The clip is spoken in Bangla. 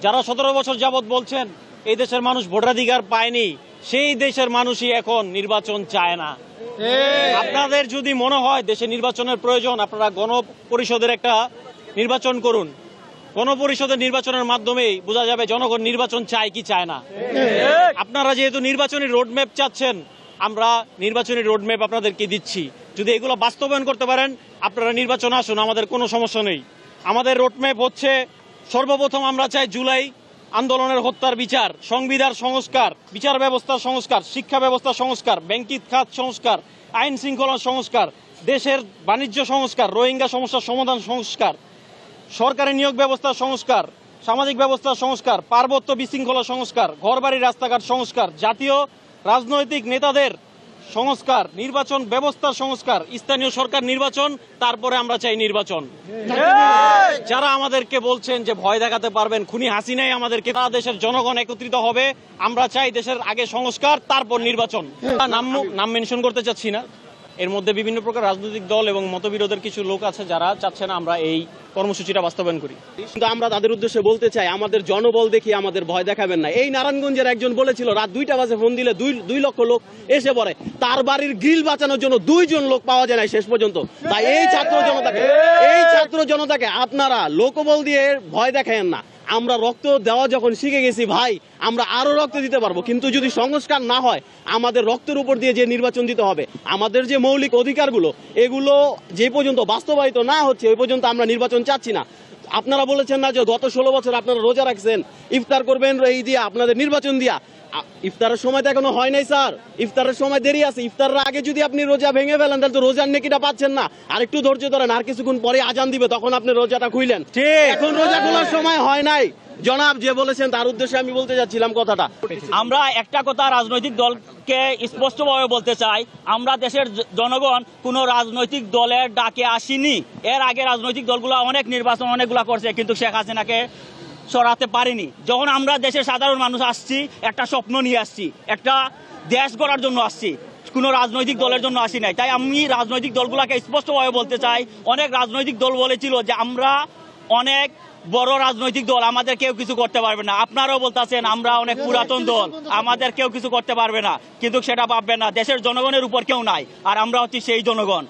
যারা 17 বছর যাবৎ বলছেন এই দেশের মানুষ ভোটাধিকার পায়নি, সেই দেশের মানুষই এখন নির্বাচন চায় না। আপনাদের যদি মনে হয় দেশে নির্বাচনের প্রয়োজন, আপনারা গণপরিষদের একটা নির্বাচন করুন। গণপরিষদের নির্বাচনের মাধ্যমেই বোঝা যাবে জনগণ নির্বাচন চায় কি চায় না। আপনারা যেহেতু নির্বাচনী রোডম্যাপ চাচ্ছেন, আমরা নির্বাচনী রোডম্যাপ আপনাদেরকে দিচ্ছি। যদি এগুলো বাস্তবায়ন করতে পারেন, আপনারা নির্বাচন আসুন, আমাদের কোনো সমস্যা নেই। আমাদের রোডম্যাপ হচ্ছে, সর্বপ্রথম আমরা চাই জুলাই আন্দোলনের হত্যার বিচার, সংবিধান সংস্কার, বিচার ব্যবস্থার সংস্কার, শিক্ষা ব্যবস্থার সংস্কার, ব্যাংকিং খাত সংস্কার, আইন শৃঙ্খলা সংস্কার, দেশের বাণিজ্য সংস্কার, রোহিঙ্গা সমস্যার সমাধান সংস্কার, সরকারি নিয়োগ ব্যবস্থার সংস্কার, সামাজিক ব্যবস্থার সংস্কার, পার্বত্য বিশৃঙ্খলা সংস্কার, ঘরবাড়ি রাস্তাঘাট সংস্কার, জাতীয় রাজনৈতিক নেতাদের সংস্কার, নির্বাচন ব্যবস্থার সংস্কার, স্থানীয় সরকার নির্বাচন, তারপরে আমরা চাই নির্বাচন। যারা আমাদেরকে বলছেন যে ভয় দেখাতে পারবেন, খুনি হাসিনাই আমাদেরকে, তারা দেশের জনগণ একত্রিত হবে। আমরা চাই দেশের আগে সংস্কার, তারপর নির্বাচন। নাম মেনশন করতে চাচ্ছি না। এর মধ্যে বিভিন্ন প্রকার রাজনৈতিক দল এবং মতবিরোধের কিছু লোক আছে যারা চাচ্ছে না আমরা এই কর্মসূচিটা বাস্তবায়ন করি। কিন্তু আমরা তাদের উদ্দেশ্যে বলতে চাই, আমাদের জনবল দেখি আমাদের ভয় দেখাবেন না। এই নারায়ণগঞ্জের একজন বলেছিল রাত 2টা বাজে ফোন দিলে 2 লক্ষ লোক এসে পড়ে, তার বাড়ির গ্রিল বাঁচানোর জন্য 2 জন লোক পাওয়া যায় না শেষ পর্যন্ত। তাই এই ছাত্র জনতাকে আপনারা লোকবল দিয়ে ভয় দেখায়েন না। আমরা রক্ত দেওয়া যখন শিখে গেছি ভাই, আমরা আরো রক্ত দিতে পারবো। কিন্তু যদি সংস্কার না হয়, আমাদের রক্তের উপর দিয়ে যে নির্বাচন দিতে হবে, আমাদের যে মৌলিক অধিকারগুলো, এগুলো যে পর্যন্ত বাস্তবায়িত না হচ্ছে ওই পর্যন্ত আমরা নির্বাচন চাচ্ছি না। আপনারা বলেছেন না যে গত 16 বছর আপনারা রোজা রাখছেন, ইফতার করবেন এই দিয়া, আপনাদের নির্বাচন দিয়া। ইফতারের সময় তো এখনো হয় নাই স্যার, ইফতারের সময় দেরি আছে। ইফতারের আগে যদি আপনি রোজা ভেঙে ফেলেন, তাহলে তো রোজার নেকিটা পাচ্ছেন না। আর একটু ধৈর্য ধরেন, আর কিছুক্ষণ পরে আজান দিবে, তখন আপনি রোজাটা খুইলেন। এখন রোজা খোলার সময় হয় নাই। জনাব যে বলেছেন তার উদ্দেশ্যে আমি বলতে যাচ্ছিলাম কথাটা। আমরা একটা কথা রাজনৈতিক দলকে স্পষ্টভাবে বলতে চাই, আমরা দেশের জনগণ কোনো রাজনৈতিক দলের ডাকে আসিনি। এর আগে রাজনৈতিক দলগুলো অনেক নির্বাচন অনেকগুলা করছে, কিন্তু শেখ হাসিনাকে সরাতে পারিনি। যখন আমরা দেশের সাধারণ মানুষ আসছি, একটা স্বপ্ন নিয়ে আসছি, একটা দেশ গড়ার জন্য আসছি, কোনো রাজনৈতিক দলের জন্য আসি নাই। তাই আমি রাজনৈতিক দলগুলোকে স্পষ্টভাবে বলতে চাই, অনেক রাজনৈতিক দল বলেছিল যে আমরা অনেক বড় রাজনৈতিক দল, আমাদের কেউ কিছু করতে পারবে না। আপনারাও বলতেছেন আমরা অনেক পুরাতন দল, আমাদের কেউ কিছু করতে পারবে না। কিন্তু সেটা ভাববেন না, দেশের জনগণের উপর কেউ নাই, আর আমরা হচ্ছি সেই জনগণ।